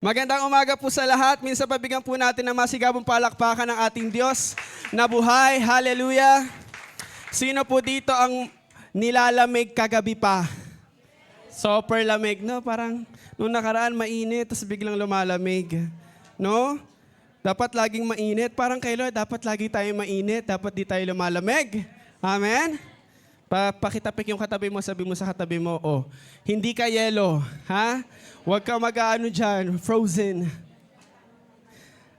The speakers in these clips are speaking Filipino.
Magandang umaga po sa lahat. Minsan pabigyan po natin ng masigabong palakpakan ng ating Diyos na buhay. Hallelujah! Sino po dito ang nilalamig kagabi pa? Super lamig, no? Parang nung nakaraan mainit, tapos biglang lumalamig. No? Dapat laging mainit. Parang kay Lord, dapat lagi tayo mainit. Dapat di tayo lumalamig. Amen? Pakitapik yung katabi mo, sabi mo sa katabi mo, oh, hindi ka yelo, ha? Huwag ka mag-ano dyan, frozen.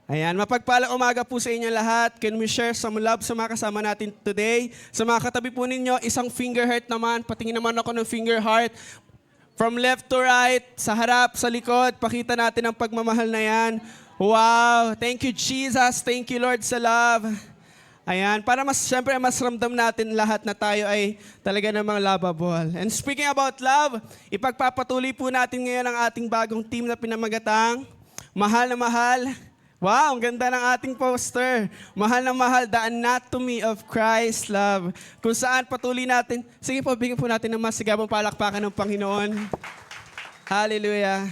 Ayan, mapagpalang umaga po sa inyo lahat. Can we share some love sa mga kasama natin today? Sa mga katabi po ninyo, isang finger heart naman. Patingin naman ako ng finger heart. From left to right, sa harap, sa likod, pakita natin ang pagmamahal na yan. Wow, thank you Jesus, thank you Lord sa love. Ayan, para siyempre mas ramdam natin lahat na tayo ay talaga namang lovable. And speaking about love, ipagpapatuloy po natin ngayon ang ating bagong team na pinamagatang Mahal na Mahal. Wow, ang ganda ng ating poster. Mahal na Mahal, The Anatomy of Christ's Love. Kung saan patuloy natin, sige po, bigyan po natin ng masigabong palakpakan ng Panginoon. Hallelujah.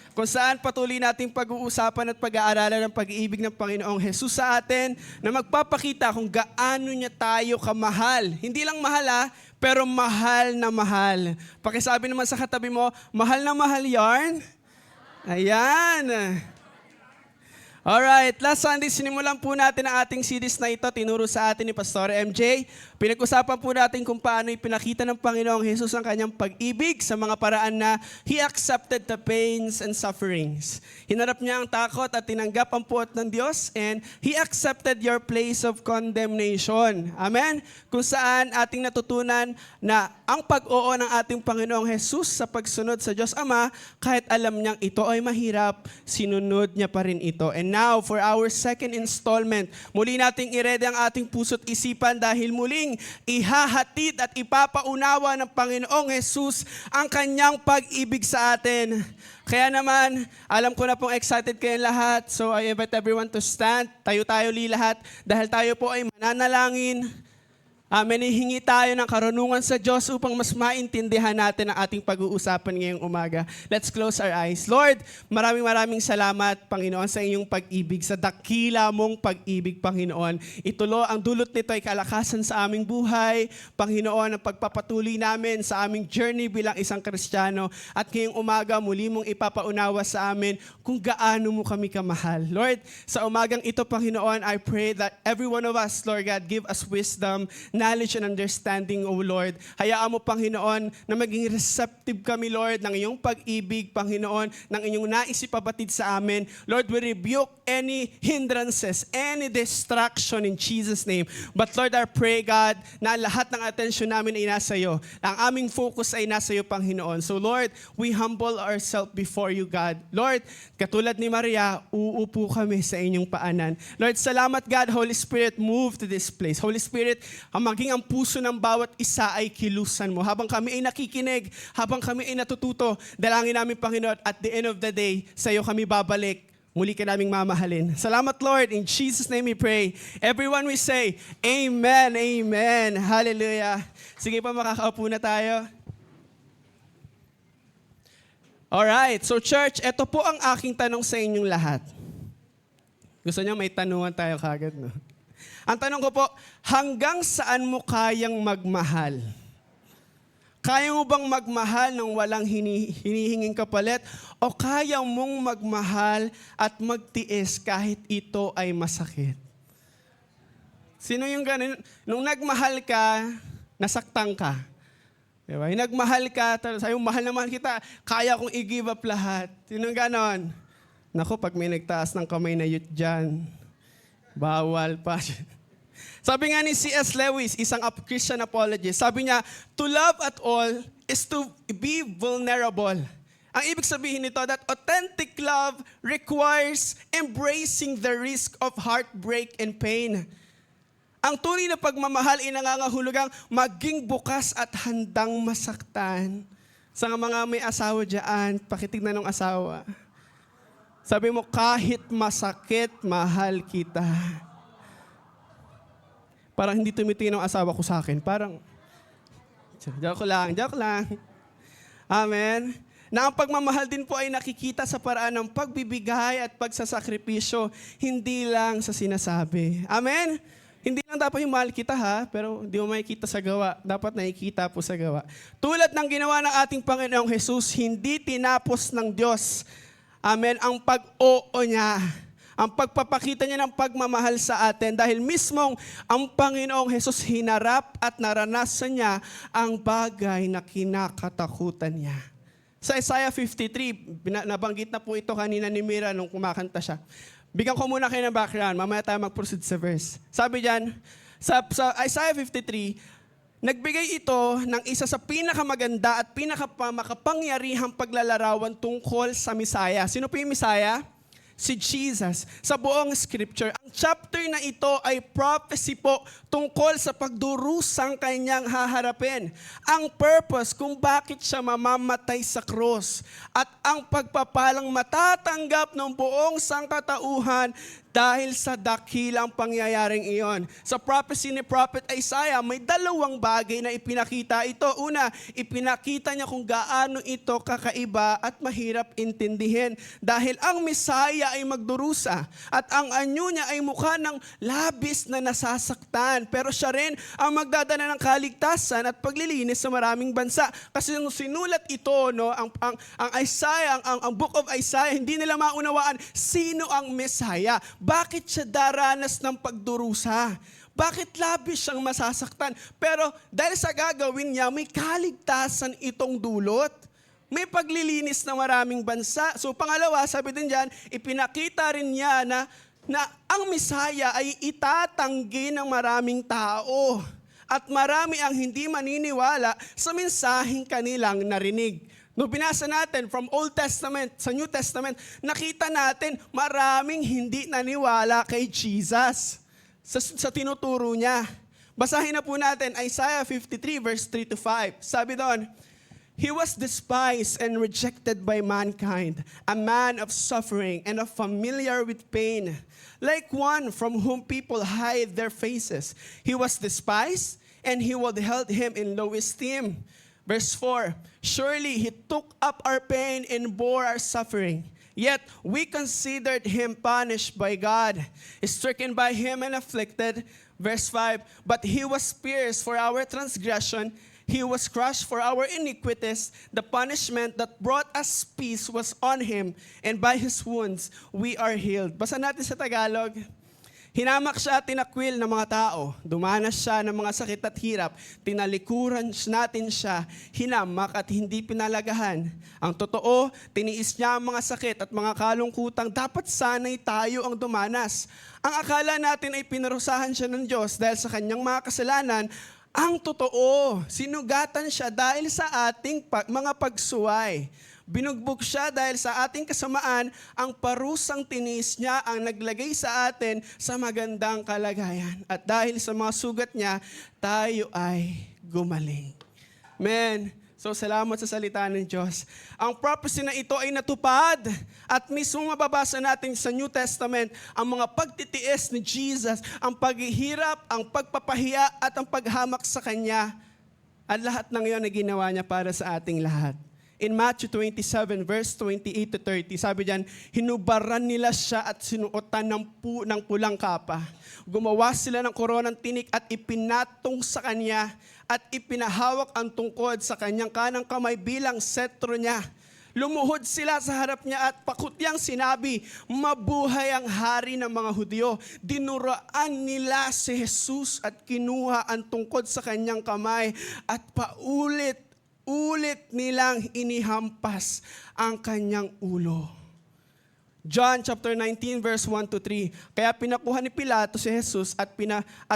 Kung saan patuloy nating pag-uusapan at pag-aaralan ng pag-iibig ng Panginoong Jesus sa atin na magpapakita kung gaano niya tayo kamahal. Hindi lang mahal pero mahal na mahal. Pakisabi naman sa katabi mo, mahal na mahal yarn. Ayan. Alright, last Sunday sinimulan po natin ang ating series na ito, tinuro sa atin ni Pastor MJ. Pinag-usapan po natin kung paano ipinakita ng Panginoong Jesus ang kanyang pag-ibig sa mga paraan na He accepted the pains and sufferings. Hinarap niya ang takot at tinanggap ang puot ng Diyos and He accepted your place of condemnation. Amen? Kung saan ating natutunan na ang pag-oo ng ating Panginoong Jesus sa pagsunod sa Diyos Ama, kahit alam niyang ito ay mahirap, sinunod niya pa rin ito. And now, for our second installment, muli nating i-ready ang ating puso't isipan dahil muling ihahatid at ipapaunawa ng Panginoong Jesus ang kanyang pag-ibig sa atin. Kaya naman, alam ko na pong excited kayo lahat, so I invite everyone to stand. Tayo-tayo lahat dahil tayo po ay mananalangin. Hihingi tayo ng karunungan sa Diyos upang mas maintindihan natin ang ating pag-uusapan ngayong umaga. Let's close our eyes. Lord, maraming salamat, Panginoon, sa iyong pag-ibig, sa dakila mong pag-ibig, Panginoon. Ang dulot nito ay kalakasan sa aming buhay, Panginoon, ang pagpapatuloy namin sa aming journey bilang isang Kristiyano. At ngayong umaga, muli mong ipapaunawa sa amin kung gaano mo kami kamahal. Lord, sa umagang ito, Panginoon, I pray that every one of us, Lord God, give us wisdom, knowledge and understanding, O Lord. Hayaan mo, Panginoon, na maging receptive kami, Lord, ng iyong pag-ibig, Panginoon, ng inyong nais ipabatid sa amin. Lord, we rebuke any hindrances, any distraction in Jesus' name. But Lord, I pray, God, na lahat ng atensyon namin ay nasa iyo. Ang aming focus ay nasa iyo, Panginoon. So Lord, we humble ourselves before you, God. Lord, katulad ni Maria, uupo kami sa inyong paanan. Lord, salamat, God. Holy Spirit, move to this place. Holy Spirit, maging ang puso ng bawat isa ay kilusan mo. Habang kami ay nakikinig, habang kami ay natututo, dalangin namin, Panginoon, at the end of the day, sa iyo kami babalik. Muli ka naming mamahalin. Salamat, Lord. In Jesus' name we pray. Everyone we say, Amen, Amen. Hallelujah. Sige pa, makakaupo na tayo. Alright, so church, ito po ang aking tanong sa inyong lahat. Gusto niyo may tanungan tayo kagad, no? Ang tanong ko po, hanggang saan mo kayang magmahal? Kaya mo bang magmahal ng walang hinihinging kapalit? O kaya mong magmahal at magtiis kahit ito ay masakit? Sino yung ganun? Nung nagmahal ka, nasaktan ka. Diba? Yung nagmahal ka, sabi mo, mahal na mahal kita, kaya kong i-give up lahat. Sino yung ganon? Naku, pag may nagtaas ng kamay na youth dyan, bawal pa. Sabi nga ni C.S. Lewis, isang Christian apologist, sabi niya, to love at all is to be vulnerable. Ang ibig sabihin nito, that authentic love requires embracing the risk of heartbreak and pain. Ang tunay na pagmamahal ay nangangahulugang maging bukas at handang masaktan. Sa mga may asawa dyan, pakitignan ng asawa. Sabi mo, kahit masakit, mahal kita. Parang hindi tumitingin ang asawa ko sa akin. Parang, joke lang. Amen. na ang pagmamahal din po ay nakikita sa paraan ng pagbibigay at pagsasakripisyo, hindi lang sa sinasabi. Amen? Hindi lang dapat yung mahal kita ha, pero hindi mo makikita sa gawa. Dapat nakikita po sa gawa. Tulad ng ginawa ng ating Panginoong Jesus, hindi tinapos ng Diyos, amen, ang pag-oo niya. Ang pagpapakita niya ng pagmamahal sa atin dahil mismong ang Panginoong Jesus hinarap at naranasan niya ang bagay na kinakatakutan niya. Sa Isaiah 53, nabanggit na po ito kanina ni Mira nung kumakanta siya. Bigyan ko muna kayo ng background, mamaya tayo mag-proceed sa verse. Sabi diyan, sa Isaiah 53, nagbigay ito ng isa sa pinakamaganda at pinakamakapangyarihang paglalarawan tungkol sa Messiah. Sino po yung Messiah? Si Jesus. Sa buong scripture, ang chapter na ito ay prophecy po tungkol sa pagdurusang kanyang haharapin. Ang purpose kung bakit siya mamamatay sa krus at ang pagpapalang matatanggap ng buong sangkatauhan dahil sa dakilang pangyayaring iyon. Sa prophecy ni Prophet Isaiah, may dalawang bagay na ipinakita ito. Una, ipinakita niya kung gaano ito kakaiba at mahirap intindihin. Dahil ang Messiah ay magdurusa at ang anyo niya ay mukha ng labis na nasasaktan. Pero siya rin ang magdadala ng kaligtasan at paglilinis sa maraming bansa. Kasi nung sinulat ito, no, ang Isaiah, ang book of Isaiah, hindi nila maunawaan sino ang Messiah. Bakit siya daranas ng pagdurusa? Bakit labis siyang masasaktan? Pero dahil sa gagawin niya, may kaligtasan itong dulot. May paglilinis ng maraming bansa. So pangalawa, sabi din dyan, ipinakita rin niya na ang Messiah ay itatanggi ng maraming tao. At marami ang hindi maniniwala sa mensaheng kanilang narinig. No, binasa natin from Old Testament sa New Testament, nakita natin maraming hindi naniwala kay Jesus sa tinuturo niya. Basahin na po natin Isaiah 53 verse 3 to 5. Sabi doon, He was despised and rejected by mankind, a man of suffering and of familiar with pain, like one from whom people hide their faces. He was despised and he held him in low esteem. Verse 4, surely he took up our pain and bore our suffering. Yet we considered him punished by God, stricken by him and afflicted. Verse 5, but he was pierced for our transgression, he was crushed for our iniquities. The punishment that brought us peace was on him, and by his wounds we are healed. Basa natin sa Tagalog. Hinamak siya at tinakwil ng mga tao. Dumanas siya ng mga sakit at hirap. Tinalikuran natin siya, hinamak at hindi pinalagahan. Ang totoo, tiniis niya ang mga sakit at mga kalungkutang dapat sana'y tayo ang dumanas. Ang akala natin ay pinarusahan siya ng Diyos dahil sa kanyang mga kasalanan. Ang totoo, sinugatan siya dahil sa ating mga pagsuway. Binugbog siya dahil sa ating kasamaan, ang parusang tinis niya ang naglagay sa atin sa magandang kalagayan. At dahil sa mga sugat niya, tayo ay gumaling. Amen. So salamat sa salita ng Diyos. Ang prophecy na ito ay natupad at mismo mababasa natin sa New Testament ang mga pagtitiis ni Jesus, ang paghihirap, ang pagpapahiya at ang paghamak sa Kanya. At lahat ng iyon ay ginawa niya para sa ating lahat. In Matthew 27, verse 28 to 30, sabi diyan, hinubaran nila siya at sinuotan ng pulang kapa. Gumawa sila ng koronang tinik at ipinatong sa kanya at ipinahawak ang tungkod sa kanyang kanang kamay bilang setro niya. Lumuhod sila sa harap niya at pakutyang sinabi, mabuhay ang hari ng mga Hudyo. Dinuraan nila si Jesus at kinuha ang tungkod sa kanyang kamay at paulit nilang inihampas ang kanyang ulo. John chapter 19 verse 1 to 3. Kaya pinakuha ni Pilato si Jesus at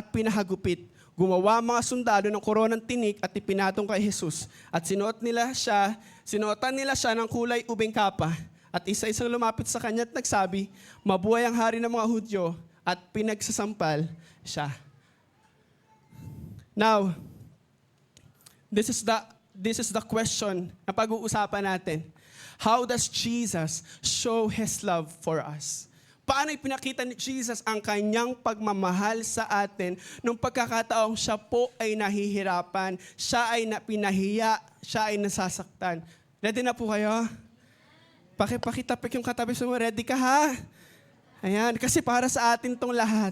pinahagupit. Gumawa mga sundalo ng koronang tinik at ipinatong kay Jesus. At sinuotan nila siya ng kulay ubing kapa. At isa-isang lumapit sa kanya at nagsabi, mabuhay ang hari ng mga Hudyo, at pinagsasampal siya. Now, this is the question na pag-uusapan natin. How does Jesus show His love for us? Paano ipinakita ni Jesus ang kanyang pagmamahal sa atin nung pagkakataong siya po ay nahihirapan, siya ay pinahiya, siya ay nasasaktan. Ready na po kayo? Pakitapik yung katabi mo. Ready ka ha? Ayan, kasi para sa atin tong lahat.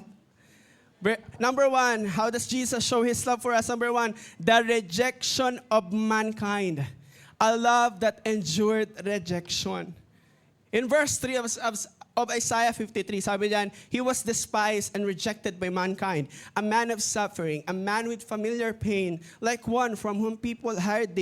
Number 1, how does Jesus show His love for us? Number 1, the rejection of mankind. A love that endured rejection. In verse 3 of Isaiah 53, sabi diyan, He was despised and rejected by mankind, a man of suffering, a man with familiar pain, like one from whom people hide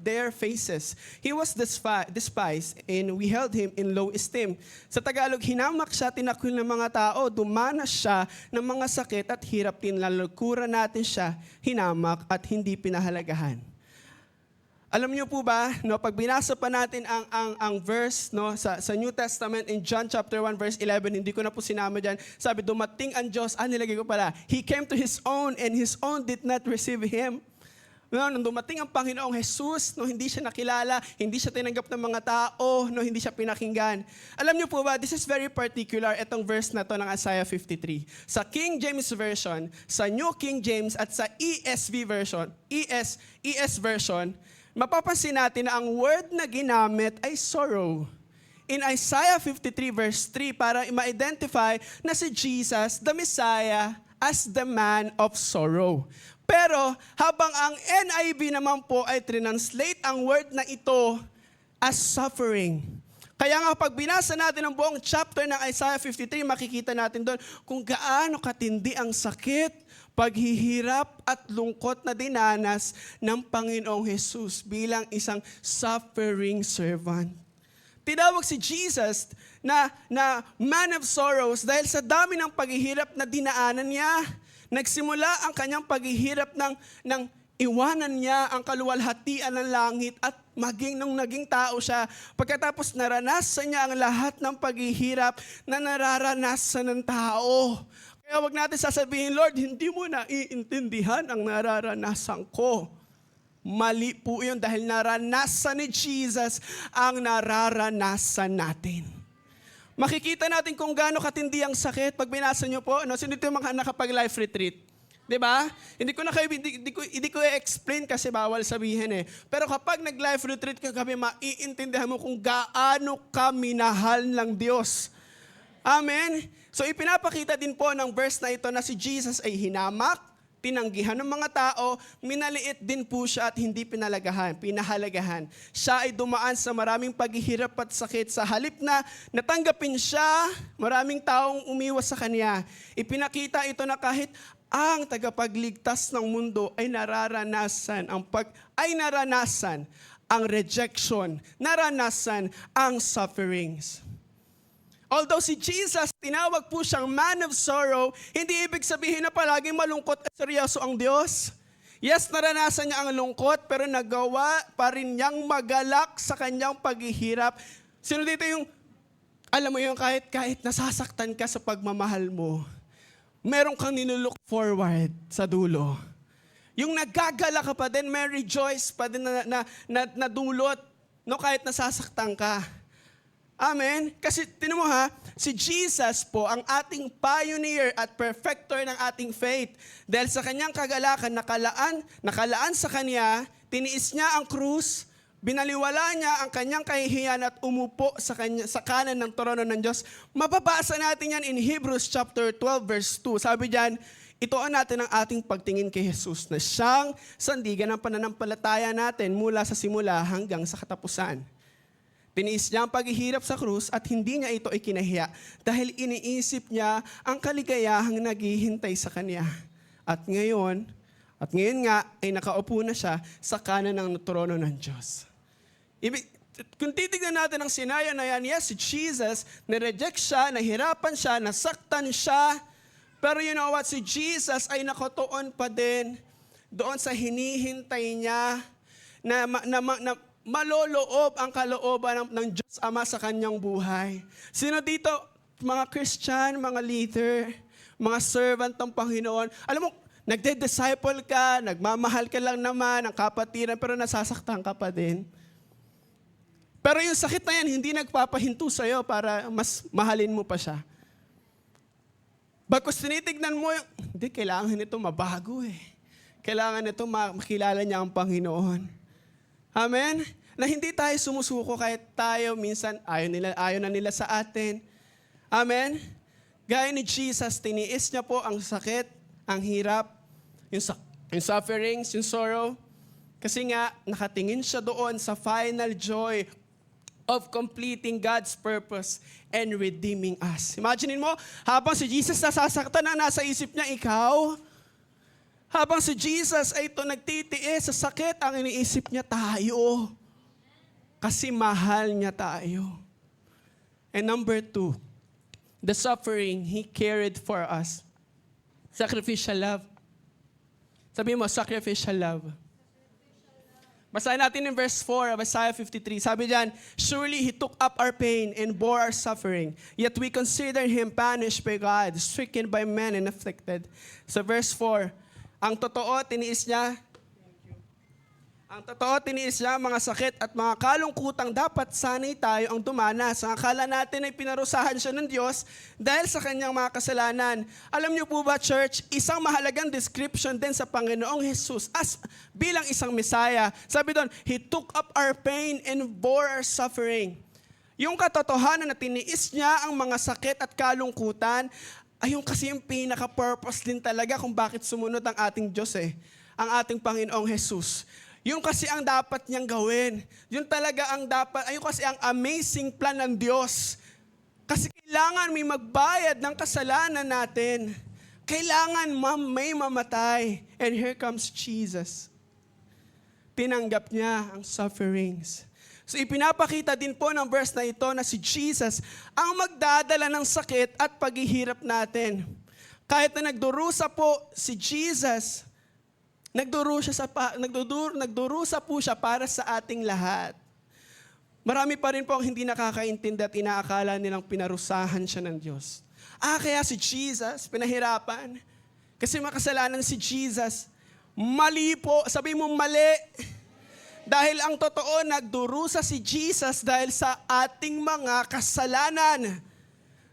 their faces. He was despised, and we held Him in low esteem. Sa Tagalog, hinamak siya, tinakwil ng mga tao, dumanas siya ng mga sakit at hirap, tinalikuran natin siya, hinamak at hindi pinahalagahan. Alam niyo po ba, no, pag binasa pa natin ang verse no, sa New Testament in John chapter 1 verse 11, hindi ko na po sinama diyan. Sabi, dumating ang Diyos, nilagay ko pala, He came to His own and His own did not receive Him. No, nung dumating ang Panginoong Jesus, no, hindi siya nakilala, hindi siya tinanggap ng mga tao, no, hindi siya pinakinggan. Alam niyo po ba, this is very particular, itong verse na to ng Isaiah 53. Sa King James Version, sa New King James at sa ESV version, ES version, mapapansin natin na ang word na ginamit ay sorrow. In Isaiah 53 verse 3, para ma-identify na si Jesus, the Messiah, as the man of sorrow. Pero habang ang NIV naman po ay translate ang word na ito as suffering. Kaya nga pag binasa natin ang buong chapter ng Isaiah 53, makikita natin doon kung gaano katindi ang sakit, paghihirap at lungkot na dinanas ng Panginoong Jesus bilang isang suffering servant. Tinawag si Jesus na man of sorrows dahil sa dami ng paghihirap na dinaanan niya. Nagsimula ang kanyang paghihirap ng iwanan niya ang kaluwalhatian ng langit at maging nung naging tao siya. Pagkatapos naranasan niya ang lahat ng paghihirap na nararanasan ng tao. Kaya wag natin sasabihin, Lord, hindi mo na iintindihan ang nararanasan ko. Mali po yun dahil naranasan ni Jesus ang nararanasan natin. Makikita natin kung gaano katindi ang sakit pag binasa nyo po. Sino dito yung mga nakapag-life retreat? Diba? Hindi ko i-explain kasi bawal sabihin eh. Pero kapag nag-life retreat ka kami, maiintindihan mo kung gaano ka minahal ng Diyos. Amen? So ipinapakita din po ng verse na ito na si Jesus ay hinamak, tinanggihan ng mga tao, minaliit din po siya at hindi pinahalagahan. Siya ay dumaan sa maraming paghihirap at sakit. Sa halip na natanggapin siya, maraming taong umiwas sa Kanya. Ipinakita ito na kahit ang tagapagligtas ng mundo ay naranasan ang rejection, naranasan ang sufferings. Although si Jesus, tinawag po siyang man of sorrow, hindi ibig sabihin na palaging malungkot at seryoso ang Diyos. Yes, naranasan niya ang lungkot, pero nagawa pa rin niyang magalak sa kanyang paghihirap. Sino dito yung, alam mo yung kahit nasasaktan ka sa pagmamahal mo, meron kang nilook forward sa dulo. Yung nagagala ka pa din, may rejoice pa din na dulot, no, kahit nasasaktan ka. Amen? Kasi tinan mo ha, si Jesus po ang ating pioneer at perfecter ng ating faith. Dahil sa kanyang kagalakan, nakalaan sa kanya, tiniis niya ang krus, binaliwala niya ang kanyang kahihiyan at umupo sa kanan ng trono ng Diyos. Mababasa natin yan in Hebrews chapter 12 verse 2. Sabi diyan, ituon natin ang ating pagtingin kay Jesus na siyang sandigan ng pananampalataya natin mula sa simula hanggang sa katapusan. Tiniis niya ang paghihirap sa krus at hindi niya ito ikinahiya dahil iniisip niya ang kaligayahang naghihintay sa kanya. At ngayon nga ay nakaupo na siya sa kanan ng trono ng Diyos. Kung titignan natin ang senaryo na yan, yes, si Jesus, na-reject siya, nahirapan siya, nasaktan siya, pero you know what, si Jesus ay nakatuon pa din doon sa hinihintay niya na maloloob ang kalooban ng Diyos Ama sa kanyang buhay. Sino dito, mga Christian, mga leader, mga servant ng Panginoon, alam mo, nagde-disciple ka, nagmamahal ka lang naman ng kapatiran, pero nasasaktan ka pa din. Pero yung sakit na yan, hindi nagpapahinto sa'yo para mas mahalin mo pa siya. Bagkus tinitignan mo, hindi, kailangan nito mabago eh. Kailangan nito makilala niya ang Panginoon. Amen? Na hindi tayo sumusuko kahit tayo minsan ayaw na nila sa atin. Amen? Gaya ni Jesus, tiniis niya po ang sakit, ang hirap, yung sufferings, yung sorrow. Kasi nga, nakatingin siya doon sa final joy of completing God's purpose and redeeming us. Imagine mo, habang si Jesus nasasaktan na nasa isip niya, ikaw, habang si Jesus ay ito nagtitiis sa sakit, ang iniisip niya tayo. Kasi mahal niya tayo. And number 2, the suffering He carried for us. Sacrificial love. Sabi mo, sacrificial love. Basahin natin in verse 4 of Isaiah 53. Sabi diyan, surely He took up our pain and bore our suffering, yet we consider Him punished by God, stricken by men and afflicted. So verse 4, ang totoo, tiniis niya mga sakit at mga kalungkutang dapat sanay tayo ang dumanas. Ang akala natin ay pinarusahan siya ng Diyos dahil sa kanyang mga kasalanan. Alam niyo po ba, church, isang mahalagang description din sa Panginoong Jesus as bilang isang Messiah. Sabi doon, He took up our pain and bore our suffering. Yung katotohanan na tiniis niya ang mga sakit at kalungkutan, ayun kasi yung pinaka-purpose din talaga kung bakit sumunod ang ating Diyos ang ating Panginoong Jesus. Yun kasi ang dapat niyang gawin. Yun talaga ang dapat, ayun kasi ang amazing plan ng Diyos. Kasi kailangan may magbayad ng kasalanan natin. Kailangan may mamatay. And here comes Jesus. Tinanggap niya ang sufferings. So ipinapakita din po ng verse na ito na si Jesus ang magdadala ng sakit at paghihirap natin. Kahit na nagdurusa po si Jesus, nagdurusa po siya para sa ating lahat. Marami pa rin po ang hindi nakakaintindi at inaakala nilang pinarusahan siya ng Diyos. Kaya si Jesus, pinahirapan. Kasi makasalanan si Jesus. Mali po. Sabi mo mali. Dahil ang totoo, nagdurusa si Jesus dahil sa ating mga kasalanan.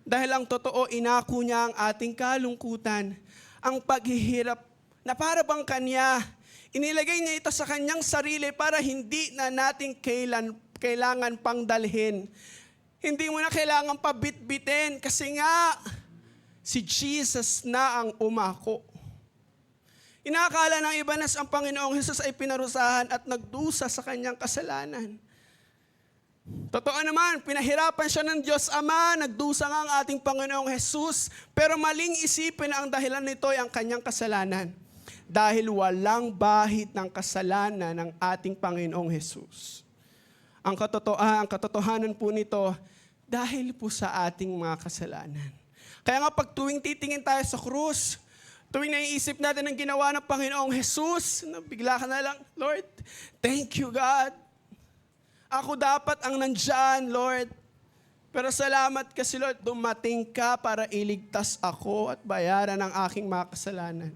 Dahil ang totoo, inako niya ang ating kalungkutan, ang paghihirap, na para bang kanya, inilagay niya ito sa kanyang sarili para hindi na natin kailangan pang dalhin. Hindi mo na kailangan pabitbitin kasi nga, si Jesus na ang umako. Inaakala ng iba na ang Panginoong Jesus ay pinarusahan at nagdusa sa kanyang kasalanan. Totoo naman, pinahirapan siya ng Diyos Ama, nagdusa nga ang ating Panginoong Jesus, pero maling isipin na ang dahilan nito ay ang kanyang kasalanan. Dahil walang bahid ng kasalanan ng ating Panginoong Jesus. Ang katotohanan po nito, dahil po sa ating mga kasalanan. Kaya nga pag tuwing titingin tayo sa krus, tuwing naiisip natin ang ginawa ng Panginoong Jesus, bigla ka na lang, Lord, thank you God. Ako dapat ang nandyan, Lord. Pero salamat kasi Lord, dumating ka para iligtas ako at bayaran ang aking mga kasalanan.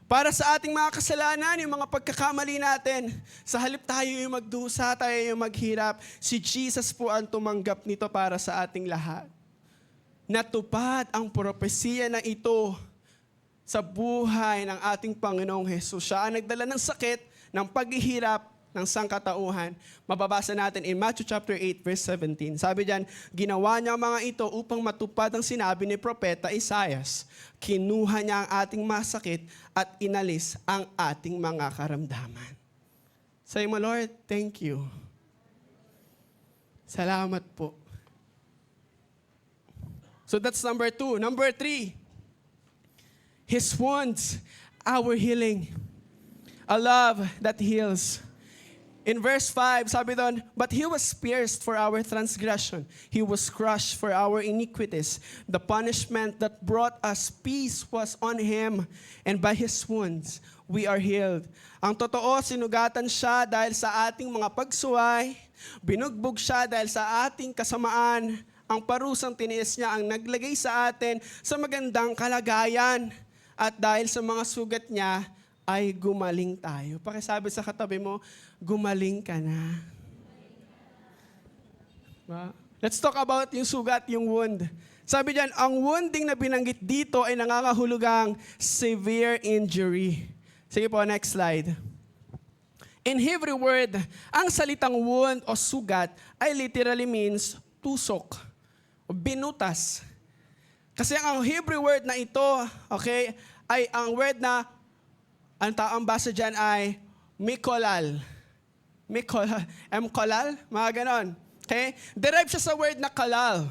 Para sa ating mga kasalanan, yung mga pagkakamali natin, sa halip tayo yung magdusa, tayo yung maghirap, si Jesus po ang tumanggap nito para sa ating lahat. Natupad ang propesiya na ito sa buhay ng ating Panginoong Jesus. Siya ang nagdala ng sakit, ng paghihirap, ng sangkatauhan. Mababasa natin in Matthew chapter 8 verse 17. Sabi diyan, ginawa niya ang mga ito upang matupad ang sinabi ni Propeta Isaias. Kinuha niya ang ating masakit at inalis ang ating mga karamdaman. Say mo, Lord, thank you. Salamat po. So that's number 2. Number 3, His wounds, our healing. A love that heals. In verse 5, sabi doon, but He was pierced for our transgression. He was crushed for our iniquities. The punishment that brought us peace was on Him, and by His wounds, we are healed. Ang totoo, sinugatan siya dahil sa ating mga pagsuway, binugbog siya dahil sa ating kasamaan. Ang parusang tiniis niya ang naglagay sa atin sa magandang kalagayan. At dahil sa mga sugat niya, ay gumaling tayo. Pakisabi sa katabi mo, gumaling ka na. Let's talk about yung sugat, yung wound. Sabi diyan, ang wounding na binanggit dito ay nangangahulugang severe injury. Sige po, next slide. In Hebrew word, ang salitang wound o sugat ay literally means tusok o binutas. Kasi ang Hebrew word na ito, okay, ay ang word na, ang basa dyan ay mikolal. Mikolal, M-kolal, mga ganon. Okay? Derive siya sa word na kalal.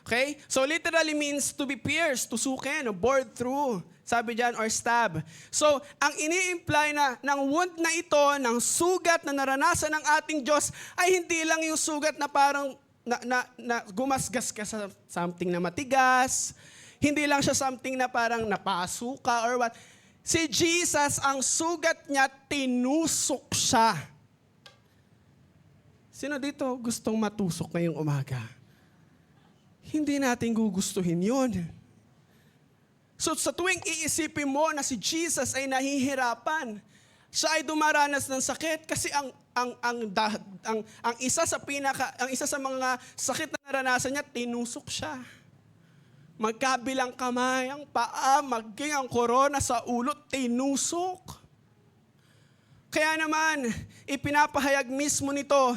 Okay? So literally means to be pierced, tusukin, o bored through. Sabi dyan, or stab. So, ang ini-imply na ng wound na ito, ng sugat na naranasan ng ating Diyos, ay hindi lang yung sugat na parang na gumasgas ka sa something na matigas. Hindi lang siya something na parang napasuka or what. Si Jesus, ang sugat niya, tinusok siya. Sino dito gustong matusok ngayong umaga? Hindi natin gugustuhin yun. So sa tuwing iisipin mo na si Jesus ay nahihirapan, siya ay dumaranas ng sakit kasi ang isa sa mga sakit na naranasan niya, tinusok siya. Magkabilang kamay, ang paa, maging ang korona sa ulo, tinusok. Kaya naman, ipinapahayag mismo nito,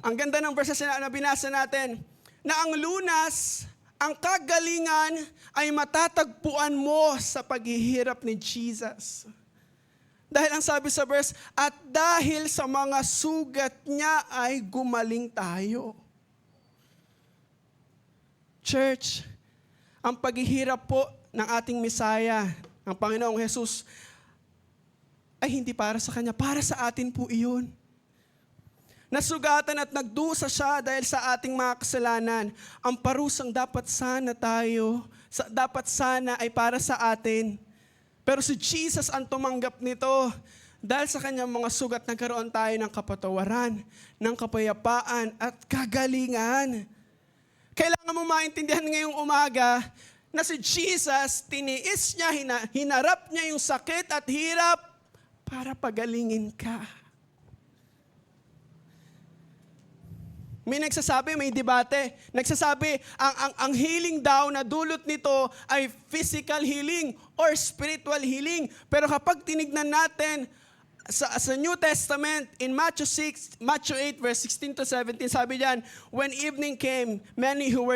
ang ganda ng verses na binasa natin, na ang lunas, ang kagalingan ay matatagpuan mo sa paghihirap ni Jesus. Dahil ang sabi sa verse, at dahil sa mga sugat niya ay gumaling tayo. Church, ang paghihirap po ng ating Mesaya, ang Panginoong Jesus, ay hindi para sa Kanya, para sa atin po iyon. Nasugatan at nagdusa siya dahil sa ating mga kasalanan. Ang parusang dapat sana ay para sa atin. Pero si Jesus ang tumanggap nito. Dahil sa kanyang mga sugat, nagkaroon tayo ng kapatawaran, ng kapayapaan at kagalingan. Kailangan mo maintindihan ngayong umaga na si Jesus, tiniis niya, hinarap niya yung sakit at hirap para pagalingin ka. May nagsasabi, may debate. Nagsasabi, ang healing daw na dulot nito ay physical healing or spiritual healing. Pero kapag tinignan natin sa New Testament, in Matthew 8, verse 16 to 17, sabi diyan, when evening came, many who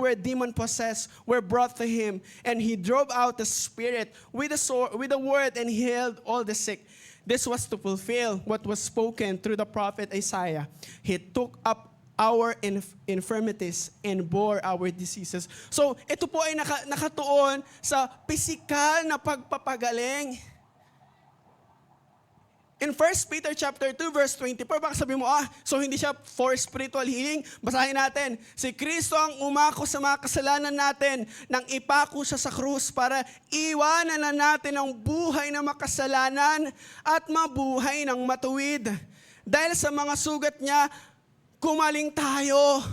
were demon-possessed were brought to him, and he drove out the spirit with a word and healed all the sick. This was to fulfill what was spoken through the prophet Isaiah. He took up our infirmities and bore our diseases. So, ito po ay nakatuon sa pisikal na pagpapagaling. In 1 Peter chapter 2, verse 24, baka sabi mo, so hindi siya for spiritual healing? Basahin natin. Si Kristo ang umako sa mga kasalanan natin nang ipako siya sa krus para iwanan na natin ang buhay na makasalanan at mabuhay ng matuwid. Dahil sa mga sugat niya, kumaling tayo.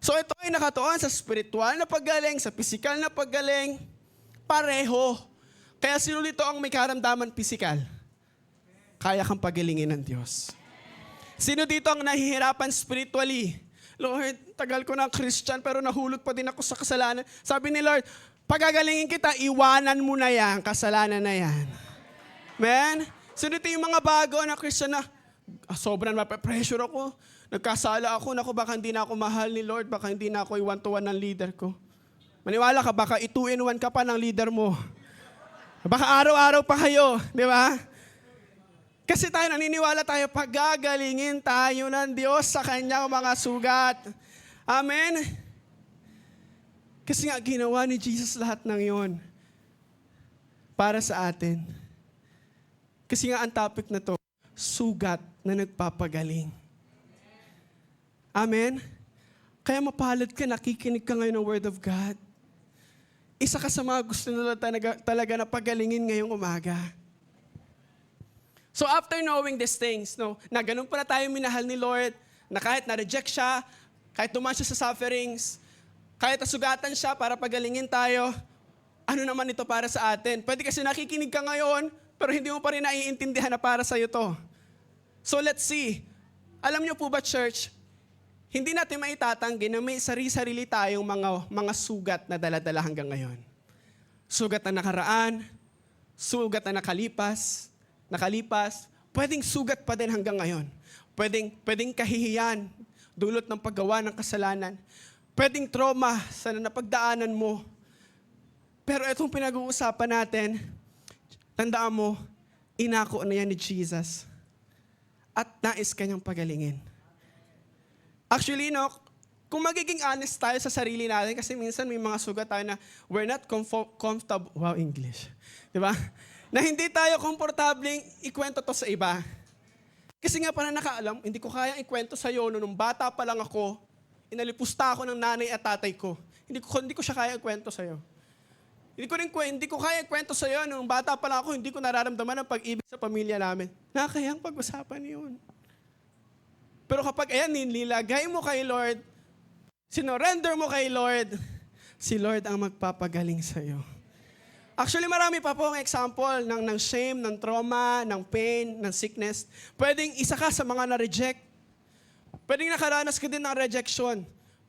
So ito ay nakatuon sa spiritual na paggaling, sa physical na paggaling, pareho. Kaya sino dito ang may karamdaman physical? Kaya kang pagalingin ng Diyos. Sino dito ang nahihirapan spiritually? Lord, tagal ko na Christian pero nahulog pa din ako sa kasalanan. Sabi ni Lord, pagagalingin kita, iwanan mo na yan, kasalanan na yan. Amen? Sino dito yung mga bago na Christian na, sobrang mape-pressure ako. Nagkasala ako. Naku, baka hindi na ako mahal ni Lord. Baka hindi na ako 1-to-1 ng leader ko. Maniwala ka, baka 2-in-1 ka pa ng leader mo. Baka araw-araw pa kayo. Di ba? Kasi tayo naniniwala tayo, pagagalingin tayo ng Diyos sa kanyang mga sugat. Amen? Kasi nga, ginawa ni Jesus lahat ng yon para sa atin. Kasi nga, ang topic na to, sugat na nagpapagaling. Amen? Kaya mapalad ka, nakikinig ka ngayon ng Word of God. Isa ka sa mga gusto nila talaga na pagalingin ngayong umaga. So after knowing these things, na ganun pala tayo minahal ni Lord, na kahit na-reject siya, kahit dumaan siya sa sufferings, kahit nasugatan siya para pagalingin tayo, ano naman ito para sa atin? Pwede kasi nakikinig ka ngayon, pero hindi mo pa rin naiintindihan na para sa'yo to. So let's see. Alam niyo po ba, church, hindi natin maitatanggi na may sarili-sarili tayong mga sugat na dala-dala hanggang ngayon. Sugat na nakaraan, sugat na nakalipas, nakalipas, pwedeng sugat pa din hanggang ngayon. Pwedeng kahihiyan, dulot ng paggawa ng kasalanan. Pwedeng trauma sa napagdaanan mo. Pero itong pinag-uusapan natin, tandaan mo, inako na yan ni Jesus. At nais kanyang pagalingin. Actually, no, kung magiging honest tayo sa sarili natin, kasi minsan may mga sugat tayo na we're not comfortable, wow, English, di ba? Na hindi tayo komportabling ikwento to sa iba. Kasi nga parang nakaalam, hindi ko kaya ikwento sa iyo nung bata pa lang ako, inalipusta ako ng nanay at tatay ko. Hindi ko siya kaya ikwento sa iyo. Hindi ko kaya ikwento sa iyo nung bata pa lang ako, hindi ko nararamdaman ang pag-ibig sa pamilya namin. Nakakayang pag-usapan yun. Pero kapag nilagay mo kay Lord, sinorender mo kay Lord, si Lord ang magpapagaling sa iyo. Actually, marami pa po ang example ng shame, ng trauma, ng pain, ng sickness. Pwedeng isa ka sa mga na-reject. Pwedeng nakaranas ka din ng rejection.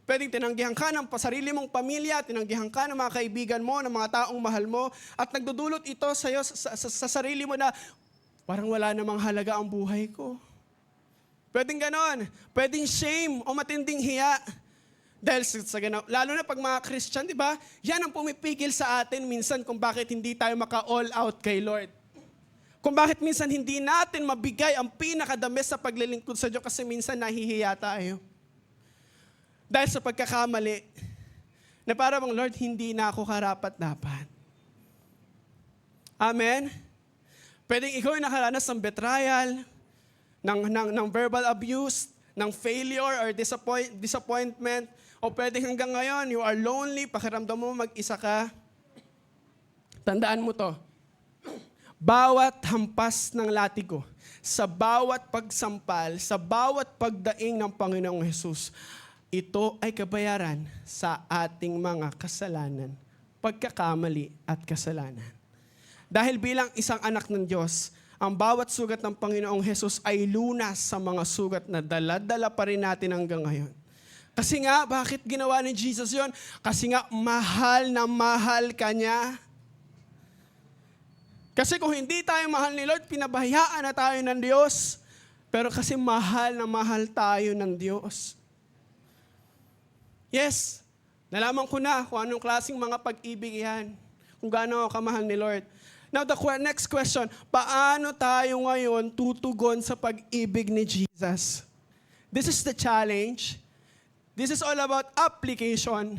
Pwedeng tinanggihan ka ng sarili mong pamilya, tinanggihan ka ng mga kaibigan mo, ng mga taong mahal mo, at nagdudulot ito sa iyo, sa sarili mo na parang wala namang halaga ang buhay ko. Pwedeng ganon. Pwedeng shame o matinding hiya. Dahil lalo na pag mga Christian, di ba? Yan ang pumipigil sa atin minsan kung bakit hindi tayo maka-all out kay Lord. Kung bakit minsan hindi natin mabigay ang pinakadami sa paglilingkod sa Diyos kasi minsan nahihiya tayo. Dahil sa pagkakamali, na parang Lord, hindi na ako karapat-dapat. Amen? Pwedeng ikaw ay nakaranas ng betrayal, ng verbal abuse, ng failure or disappointment, o pwedeng hanggang ngayon, you are lonely, pakiramdam mo mag-isa ka. Tandaan mo to. Bawat hampas ng latigo, sa bawat pagsampal, sa bawat pagdaing ng Panginoong Hesus, ito ay kabayaran sa ating mga kasalanan, pagkakamali at kasalanan. Dahil bilang isang anak ng Diyos, ang bawat sugat ng Panginoong Hesus ay lunas sa mga sugat na dala-dala pa rin natin hanggang ngayon. Kasi nga, bakit ginawa ni Jesus yon? Kasi nga, mahal na mahal ka niya. Kasi kung hindi tayo mahal ni Lord, pinabayaan na tayo ng Diyos. Pero kasi mahal na mahal tayo ng Diyos. Yes, nalaman ko na kung anong klaseng mga pag-ibig yan. Kung gaano ako kamahal ni Lord. Now, the next question, paano tayo ngayon tutugon sa pag-ibig ni Jesus? This is the challenge. This is all about application.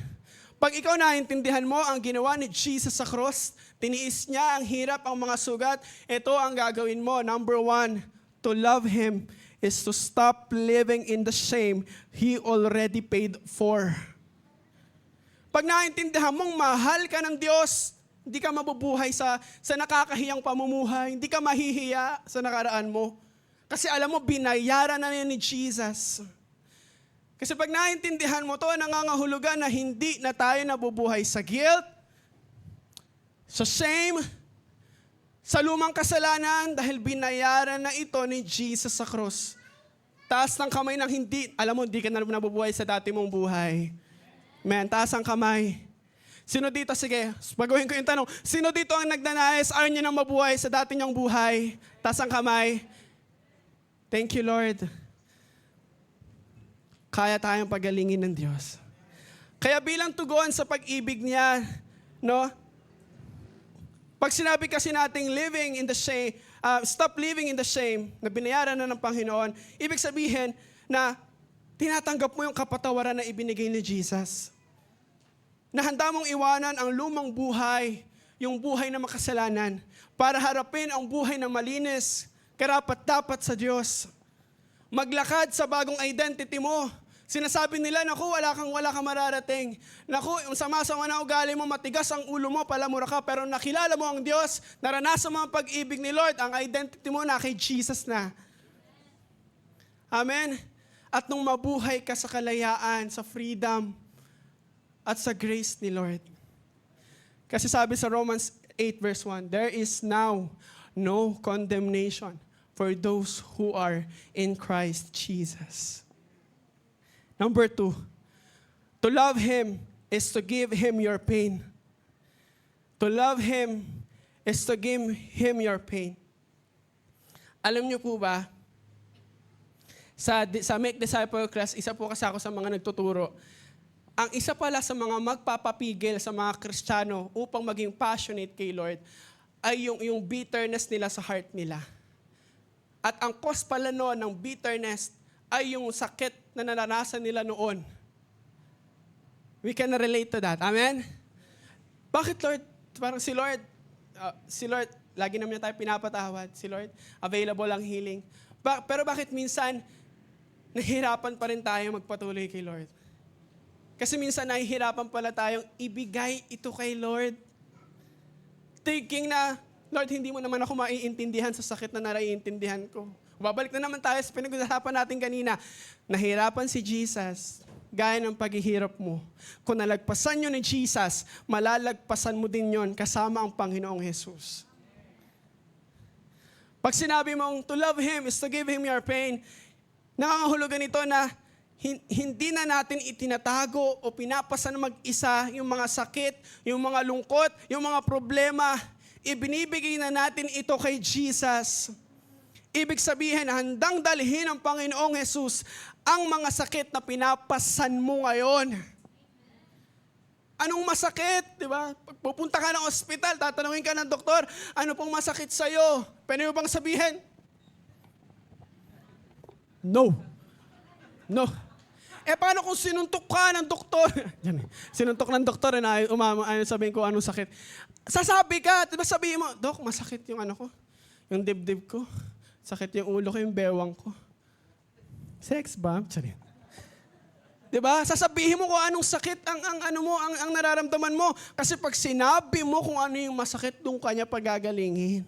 Pag ikaw naintindihan mo ang ginawa ni Jesus sa cross, tiniis niya ang hirap, ang mga sugat, ito ang gagawin mo. Number 1, to love Him is to stop living in the shame He already paid for. Pag naintindihan mong mahal ka ng Diyos, hindi ka mabubuhay sa nakakahiyang pamumuhay. Hindi ka mahihiya sa nakaraan mo. Kasi alam mo, binayaran na ni Jesus. Kasi pag naintindihan mo to, nangangahulugan na hindi na tayo nabubuhay sa guilt, sa shame, sa lumang kasalanan, dahil binayaran na ito ni Jesus sa cross. Taas ng kamay ng hindi, alam mo, hindi ka na nabubuhay sa dati mong buhay. Man, taas ang kamay. Sino dito, sige, baguhin ko yung tanong, sino dito ang nagnanais, ayaw niyo nang mabuhay sa dati niyong buhay? Taas ang kamay. Thank you, Lord. Kaya tayong pagalingin ng Diyos. Kaya bilang tugon sa pag-ibig niya, no? Pag sinabi kasi nating living in the shame, stop living in the shame, na binayaran na ng Panginoon, ibig sabihin na tinatanggap mo yung kapatawaran na ibinigay ni Jesus. Na handa mong iwanan ang lumang buhay, yung buhay na makasalanan, para harapin ang buhay na malinis, karapat-dapat sa Diyos. Maglakad sa bagong identity mo. Sinasabi nila, naku, wala kang mararating. Naku, yung sama-sama na ugali mo, matigas ang ulo mo, palamura ka, pero nakilala mo ang Diyos, naranasan mo ang pag-ibig ni Lord, ang identity mo na kay Jesus na. Amen? At nung mabuhay ka sa kalayaan, sa freedom, at sa grace ni Lord. Kasi sabi sa Romans 8 verse 1, there is now no condemnation for those who are in Christ Jesus. Number 2, to love Him is to give Him your pain. To love Him is to give Him your pain. Alam niyo po ba, sa Make Disciple class, isa po kasi ako sa mga nagtuturo. Ang isa pala sa mga magpapapigil sa mga Kristiyano upang maging passionate kay Lord ay yung bitterness nila sa heart nila. At ang cause pala noon ng bitterness ay yung sakit na naranasan nila noon. We can relate to that. Amen? Bakit Lord? Parang si Lord, lagi naman tayo pinapatawad. Si Lord, available ang healing. Pero bakit minsan, nahihirapan pa rin tayo magpatuloy kay Lord? Kasi minsan nahihirapan pala tayong ibigay ito kay Lord. Thinking na, Lord, hindi mo naman ako maiintindihan sa sakit na naiintindihan ko. Babalik na naman tayo sa pinag-usapan natin kanina. Nahirapan si Jesus, gaya ng paghihirap mo. Kung nalagpasan nyo ni Jesus, malalagpasan mo din yon kasama ang Panginoong Jesus. Pag sinabi mong to love Him is to give Him your pain, nangangahulugan ito na hindi na natin itinatago o pinapasan mag-isa yung mga sakit, yung mga lungkot, yung mga problema. Ibinibigay na natin ito kay Jesus. Ibig sabihin, handang dalhin ng Panginoong Jesus ang mga sakit na pinapasan mo ngayon. Anong masakit? Diba? Pag pupunta ka ng ospital, tatanungin ka ng doktor, ano pong masakit sa'yo? Pwede mo bang sabihin? No. Paano kung sinuntok ka ng doktor? Sinuntok ng doktor na sabihin ko anong sakit. Sasabi ka, diba sabihin mo, Dok, masakit yung ano ko, yung dibdib ko, sakit yung ulo ko, yung bewang ko. Sex bomb? Diba? Sasabihin mo kung anong sakit ang nararamdaman mo. Kasi pag sinabi mo kung ano yung masakit, doon kanya pagagalingin.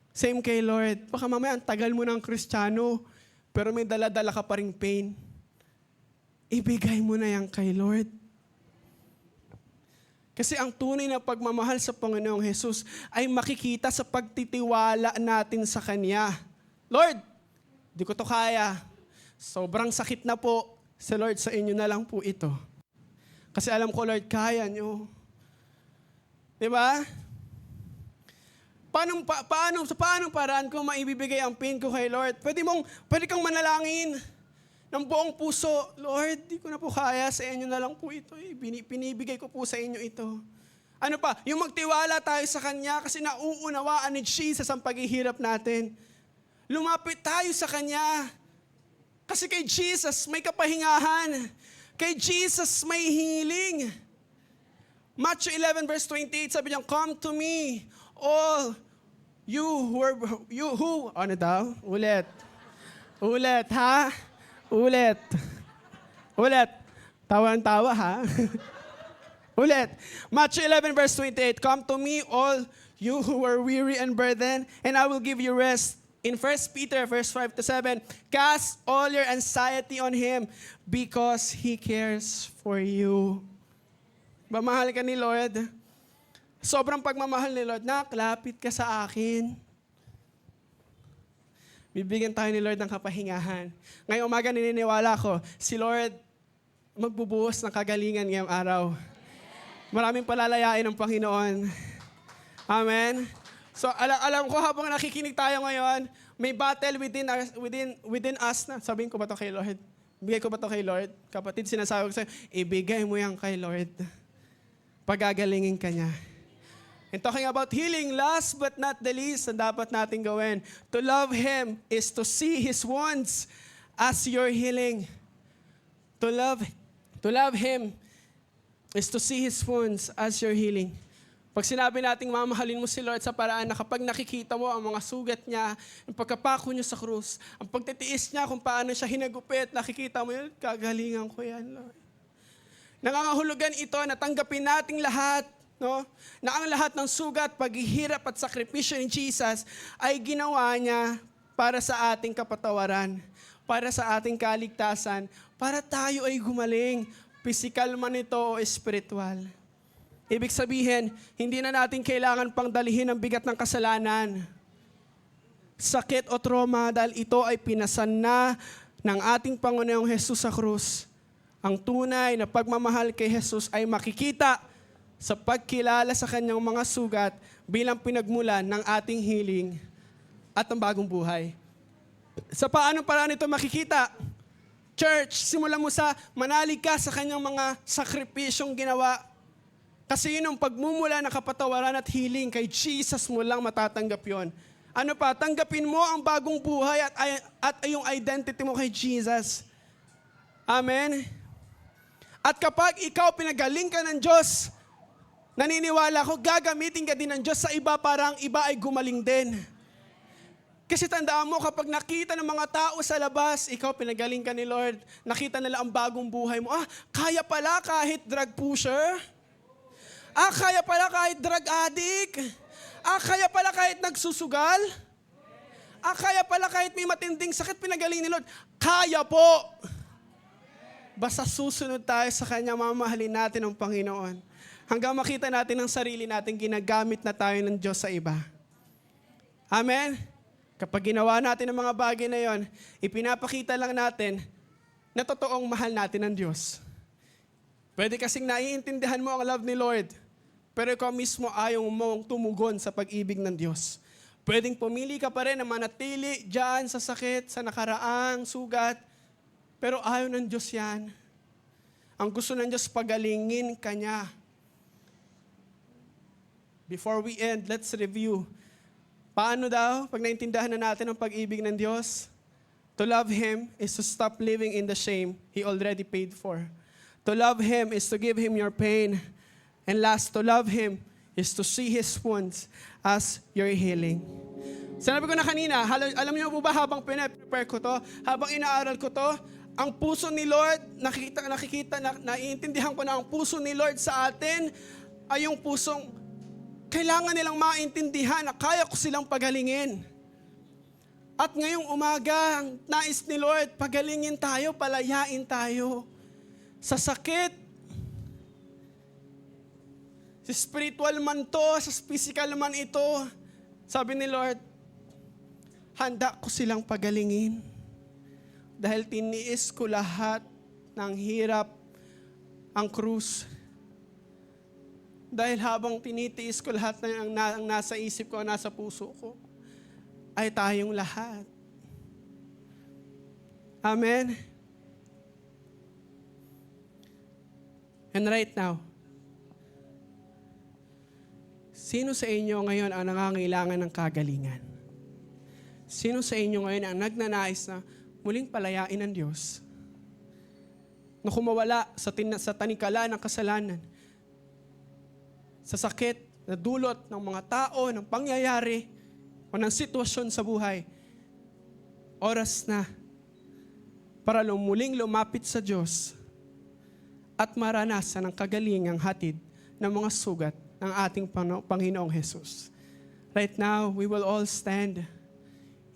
Same kay Lord. Baka mamaya, ang tagal mo ng Kristiyano, pero may dala-dala ka pa ring pain. Ibigay mo na yan kay Lord. Kasi ang tunay na pagmamahal sa Panginoong Jesus ay makikita sa pagtitiwala natin sa Kanya. Lord, di ko to kaya. Sobrang sakit na po. Sa Lord, sa inyo na lang po ito. Kasi alam ko, Lord, kaya nyo. Diba? Paano paraan ko maibibigay ang pain ko kay Lord? Pwede kang manalangin ng buong puso. Lord, di ko na po kaya, sa inyo na lang po ito. Pinibigay ko po sa inyo ito. Ano pa? Yung magtiwala tayo sa Kanya kasi nauunawaan ni Jesus ang paghihirap natin. Lumapit tayo sa Kanya. Kasi kay Jesus may kapahingahan. Kay Jesus may healing. Matthew 11 verse 28, sabi niya, come to me, all ano daw? Ulit, ha? Ulit. Tawa-tawa, ha? Ulit. Matthew 11 verse 28, come to me, all you who are weary and burdened, and I will give you rest. In 1 Peter verse 5-7, cast all your anxiety on Him because He cares for you. Mamahal ka ni Lord. Sobrang pagmamahal ni Lord, naklapit ka sa akin. Bibigyan tayo ni Lord ng kapahingahan. Ngayong umaga naniniwala ko, si Lord magbubuhos ng kagalingan ngayong araw. Maraming palalayain ng Panginoon. Amen. So alam ko habang nakikinig tayo ngayon, may battle within us na. Sabihin ko ba ito kay Lord? Bigay ko ba ito kay Lord? Kapatid, sinasabi ko sa'yo, ibigay mo yan kay Lord. Pagagalingin ka niya. And talking about healing, last but not the least, ang dapat natin gawin, to love Him is to see His wounds as your healing. To love Him is to see His wounds as your healing. Pag sinabi nating mamahalin mo si Lord sa paraan na kapag nakikita mo ang mga sugat niya, ang pagkapako niya sa krus, ang pagtitiis niya kung paano siya hinagupit, nakikita mo yun, kagalingan ko yan, Lord. Nangangahulugan ito na tanggapin nating lahat, no? Na ang lahat ng sugat, paghihirap at sakripisyo ni Jesus ay ginawa niya para sa ating kapatawaran, para sa ating kaligtasan, para tayo ay gumaling, physical man ito o spiritual. Ibig sabihin, hindi na natin kailangan pang dalhin ang bigat ng kasalanan, sakit o trauma dahil ito ay pinasan na ng ating Panginoong Jesus sa krus. Ang tunay na pagmamahal kay Jesus ay makikita sa pagkilala sa kanyang mga sugat bilang pinagmulan ng ating healing at ang bagong buhay. Sa paanong paraan ito makikita? Church, simulan mo sa manalig ka sa kanyang mga sakripisyong ginawa. Kasi yun ang pagmumula ng kapatawaran at healing, kay Jesus mo lang matatanggap yon. Ano pa? Tanggapin mo ang bagong buhay at yung identity mo kay Jesus. Amen? At kapag ikaw pinagaling ka ng Diyos, naniniwala ko, gagamitin ka din ng Diyos sa iba para ang iba ay gumaling din. Kasi tandaan mo, kapag nakita ng mga tao sa labas, ikaw pinagaling ka ni Lord, nakita nila ang bagong buhay mo. Kaya pala kahit drug pusher. Kaya pala kahit drug addict. Kaya pala kahit nagsusugal. Kaya pala kahit may matinding sakit, pinagaling ni Lord. Kaya po. Basta susunod tayo sa Kanya, mamahalin natin ang Panginoon. Hanggang makita natin ang sarili natin, ginagamit na tayo ng Diyos sa iba. Amen? Kapag ginawa natin ang mga bagay na yon, ipinapakita lang natin na totoong mahal natin ang Diyos. Pwede kasing naiintindihan mo ang love ni Lord, pero ikaw mismo ayaw mong tumugon sa pag-ibig ng Diyos. Pwedeng pumili ka pa rin na manatili dyan sa sakit, sa nakaraang sugat, pero ayaw ng Diyos yan. Ang gusto ng Diyos, pagalingin ka niya. Before we end, let's review. Paano daw, pag naintindihan na natin ang pag-ibig ng Diyos? To love Him is to stop living in the shame He already paid for. To love Him is to give Him your pain. And last, to love Him is to see His wounds as your healing. Sinabi ko na kanina, alam niyo po ba habang pinaprepare ko to, habang inaaral ko to, ang puso ni Lord, naiintindihan ko na ang puso ni Lord sa atin ay yung pusong kailangan nilang maintindihan na kaya ko silang pagalingin. At ngayong umaga, ang nais ni Lord, pagalingin tayo, palayain tayo sa sakit. Sa spiritual man to, sa physical man ito. Sabi ni Lord, handa ko silang pagalingin. Dahil tiniis ko lahat ng hirap, ang krus. Dahil habang tinitiis ko lahat ng nasa isip ko, nasa puso ko, ay tayong lahat. Amen? And right now, sino sa inyo ngayon ang nangangailangan ng kagalingan? Sino sa inyo ngayon ang nagnanais na muling palayain ng Diyos? Na kumawala sa tanikala ng kasalanan, sa sakit na dulot ng mga tao, ng pangyayari, o ng sitwasyon sa buhay. Oras na para muling lumapit sa Diyos at maranasan ang kagalingang hatid ng mga sugat ng ating Panginoong Jesus. Right now, we will all stand.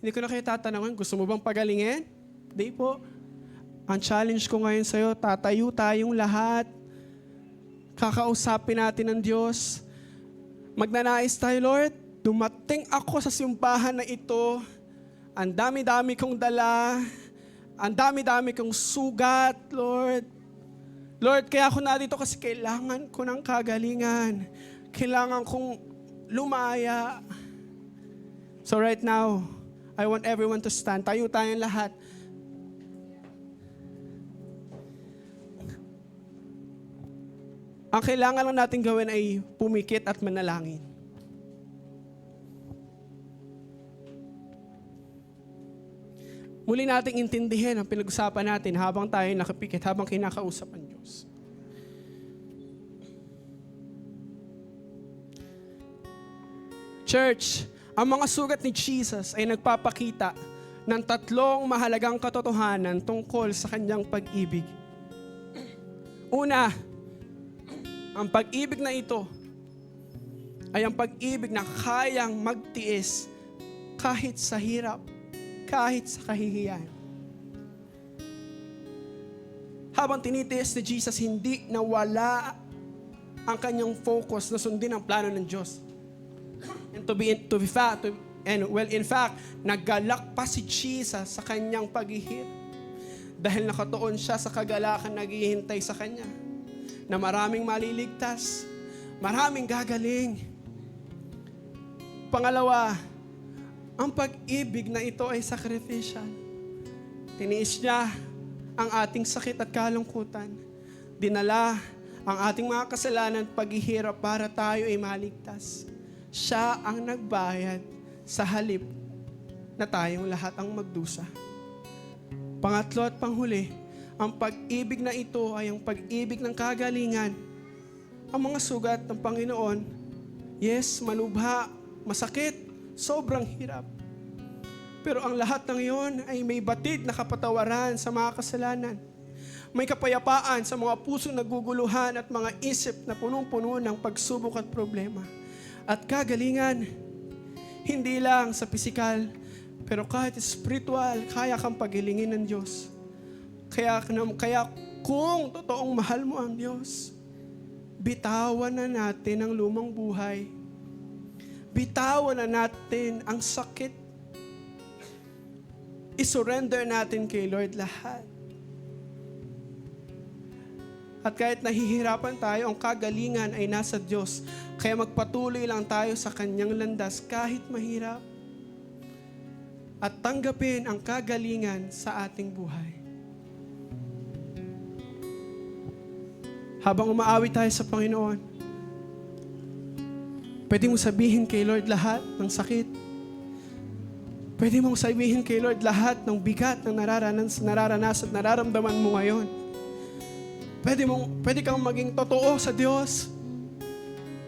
Hindi ko na kayo tatanungin, gusto mo bang pagalingin? Hindi po. Ang challenge ko ngayon sa'yo, tatayo tayong lahat. Kakausapin natin ang Diyos. Magnanais tayo, Lord, dumating ako sa simbahan na ito. Ang dami-dami kong dala. Ang dami-dami kong sugat, Lord. Lord, kaya ako narito kasi kailangan ko ng kagalingan. Kailangan kong lumaya. So right now, I want everyone to stand. Tayo tayong lahat. Ang kailangan lang natin gawin ay pumikit at manalangin. Muli nating intindihin ang pinag-usapan natin habang tayo nakapikit, habang kinakausap ang Diyos. Church, ang mga sugat ni Jesus ay nagpapakita ng tatlong mahalagang katotohanan tungkol sa kanyang pag-ibig. Una, ang pag-ibig na ito ay ang pag-ibig na kayang magtiis kahit sa hirap, kahit sa kahihiyan. Habang tinitiis ni Jesus, hindi nawala ang kanyang focus na sundin ang plano ng Diyos. And in fact, naggalak pa si Jesus sa kanyang paghihirap dahil nakatuon siya sa kagalakan naghihintay sa kanya na maraming maliligtas, maraming gagaling. Pangalawa, Ang pag-ibig na ito ay sacrificial. Tiniis niya ang ating sakit at kalungkutan. Dinala ang ating mga kasalanan at paghihirap para tayo ay maligtas. Siya ang nagbayad sa halip na tayong lahat ang magdusa. Pangatlo at panghuli, ang pag-ibig na ito ay ang pag-ibig ng kagalingan. Ang mga sugat ng Panginoon, yes, malubha, masakit, sobrang hirap. Pero ang lahat ng iyon ay may batid na kapatawaran sa mga kasalanan. May kapayapaan sa mga pusong naguguluhan at mga isip na punong-puno ng pagsubok at problema. At kagalingan, hindi lang sa pisikal, pero kahit spiritual, kaya kang pagilingin ng Diyos. Kaya kung totoong mahal mo ang Diyos, bitawan na natin ang lumang buhay. Bitawan na natin ang sakit. I-surrender natin kay Lord lahat. At kahit nahihirapan tayo, ang kagalingan ay nasa Diyos. Kaya magpatuloy lang tayo sa Kanyang landas kahit mahirap. At tanggapin ang kagalingan sa ating buhay. Habang umaawit tayo sa Panginoon, pwede mong sabihin kay Lord lahat ng sakit. Pwede mong sabihin kay Lord lahat ng bigat ng nararanas at nararamdaman mo ngayon. Pwede kang maging totoo sa Diyos.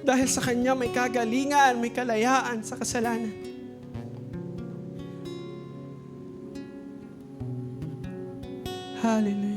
Dahil sa Kanya may kagalingan, may kalayaan sa kasalanan. Hallelujah.